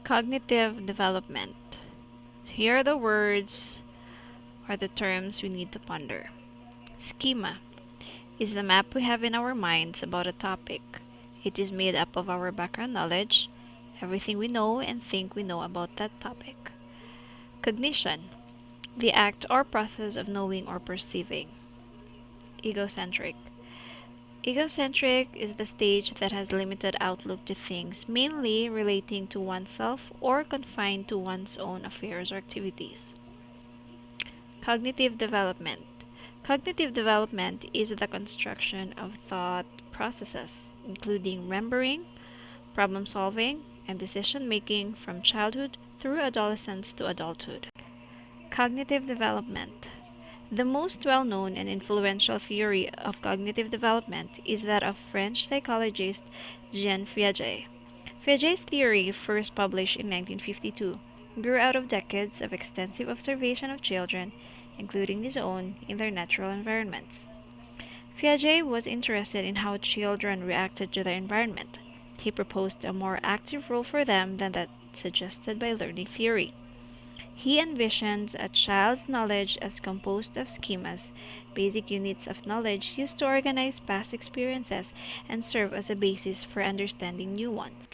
Cognitive development. Here are the words or the terms we need to ponder. Schema is the map we have in our minds about a topic. It is made up of our background knowledge, everything we know and think we know about that topic. Cognition, the act or process of knowing or perceiving. Egocentric. Egocentric is the stage that has limited outlook to things, mainly relating to oneself or confined to one's own affairs or activities. Cognitive development. Cognitive development is the construction of thought processes, including remembering, problem solving, and decision making from childhood through adolescence to adulthood. Cognitive development. The most well-known and influential theory of cognitive development is that of French psychologist Jean Piaget. Piaget's theory, first published in 1952, grew out of decades of extensive observation of children, including his own, in their natural environments. Piaget was interested in how children reacted to their environment. He proposed a more active role for them than that suggested by learning theory. He envisions a child's knowledge as composed of schemas, basic units of knowledge used to organize past experiences and serve as a basis for understanding new ones.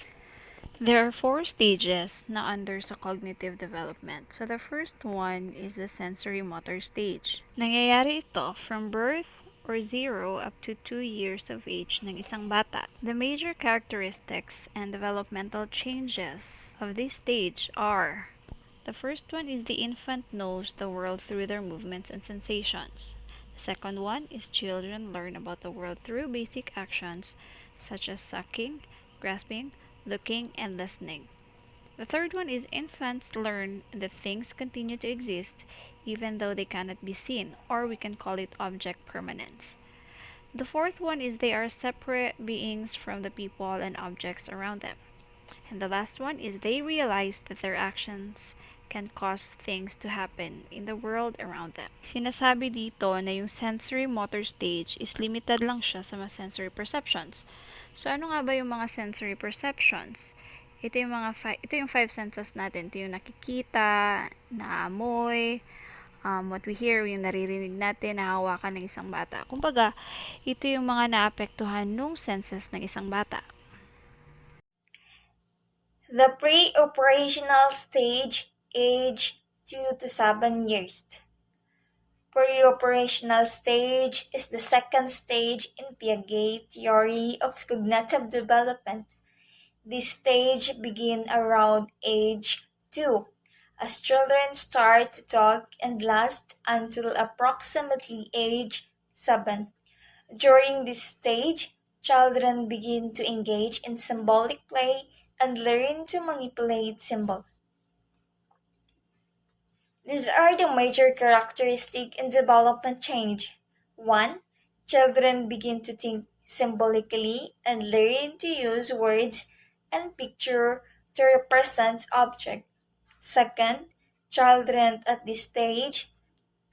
There are four stages na under sa cognitive development. So the first one is the sensory motor stage. Nangyayari ito from birth or 0 up to 2 years of age ng isang bata. The major characteristics and developmental changes of this stage are: the first one is the infant knows the world through their movements and sensations. The second one is children learn about the world through basic actions such as sucking, grasping, looking, and listening. The third one is infants learn that things continue to exist even though they cannot be seen, or we can call it object permanence. The fourth one is they are separate beings from the people and objects around them. And the last one is they realize that their actions can cause things to happen in the world around them. Sinasabi dito na yung sensory motor stage is limited lang siya sa mga sensory perceptions. So ano nga ba yung mga sensory perceptions? Ito yung five senses natin. Ito yung nakikita, naamoy, what we hear, yung naririnig natin, nahawakan ng isang bata. Kumbaga, ito yung mga naapektuhan nung senses ng isang bata. The pre-operational stage, age 2 to 7 years. Pre-operational stage is the second stage in Piaget theory of cognitive development. This stage begins around age 2, as children start to talk and last until approximately age 7. During this stage, children begin to engage in symbolic play and learn to manipulate symbols. These are the major characteristics in development change. 1. Children begin to think symbolically and learn to use words and picture to represent objects. Second, children at this stage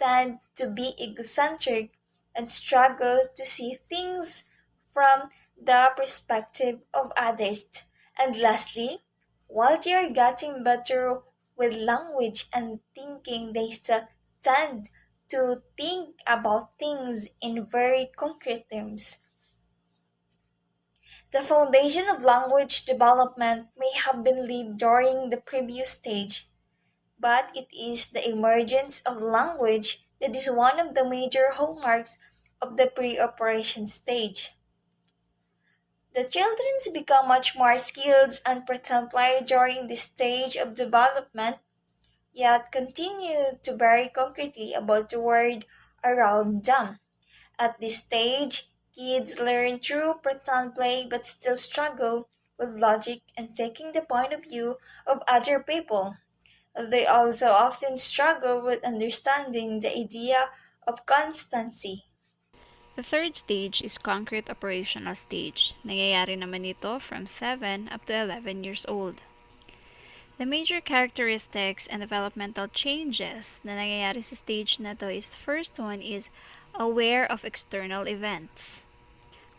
tend to be egocentric and struggle to see things from the perspective of others. And lastly, while they are getting better with language and thinking, they still tend to think about things in very concrete terms. The foundation of language development may have been laid during the previous stage, but it is the emergence of language that is one of the major hallmarks of the pre-operation stage. The children become much more skilled and pretend play during this stage of development, yet continue to vary concretely about the world around them. At this stage, kids learn through pretend play but still struggle with logic and taking the point of view of other people. They also often struggle with understanding the idea of constancy. The third stage is concrete operational stage. Nangyayari naman ito from 7 up to 11 years old. The major characteristics and developmental changes na nangyayari sa stage na to is first one is aware of external events.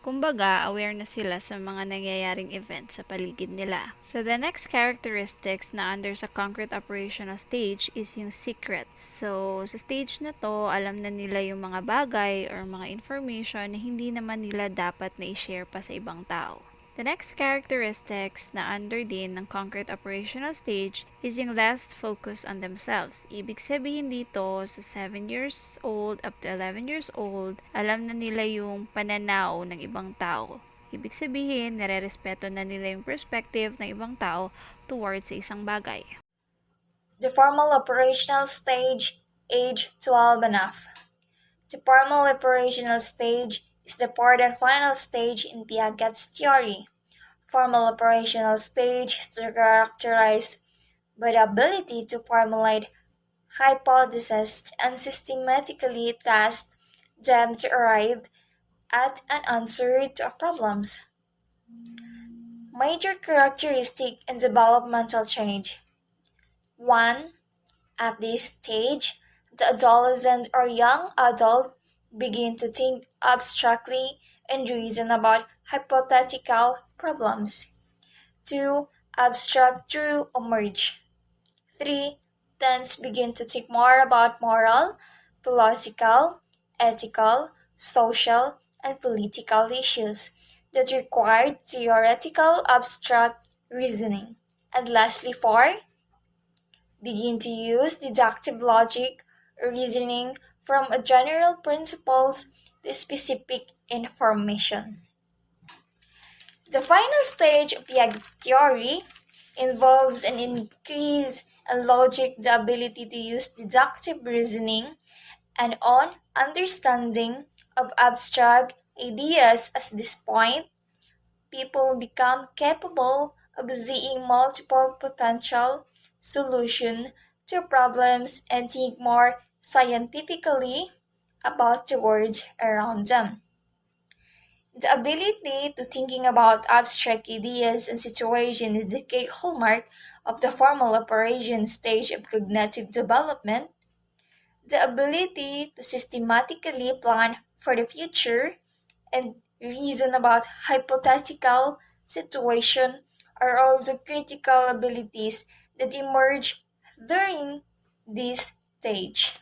Kumbaga, aware na sila sa mga nangyayaring event sa paligid nila. So, the next characteristics na under sa concrete operational stage is yung secret. So, sa stage na to, alam na nila yung mga bagay or mga information na hindi naman nila dapat na i-share pa sa ibang tao. The next characteristics na under din ng concrete operational stage is yung less focus on themselves. Ibig sabihin dito, sa 7 years old up to 11 years old, alam na nila yung pananaw ng ibang tao. Ibig sabihin, nare-respeto na nila yung perspective ng ibang tao towards sa isang bagay. The formal operational stage, age 12 and up. The formal operational stage is the fourth and final stage in Piaget's theory. Formal operational stage is characterized by the ability to formulate hypotheses and systematically test them to arrive at an answer to problems. Major characteristic in developmental change. 1. At this stage, the adolescent or young adult begin to think abstractly and reason about hypothetical problems. 2. Abstract truth emerge. 3. Teens begin to think more about moral, philosophical, ethical, social, and political issues that require theoretical abstract reasoning. And lastly, 4. Begin to use deductive logic or reasoning from a general principles to specific information. The final stage of Piaget theory involves an increase in logic, the ability to use deductive reasoning, and on understanding of abstract ideas. At this point, people become capable of seeing multiple potential solutions to problems and think more scientifically about the world around them. The ability to thinking about abstract ideas and situations is the key hallmark of the formal operation stage of cognitive development. The ability to systematically plan for the future and reason about hypothetical situations are also critical abilities that emerge during this stage.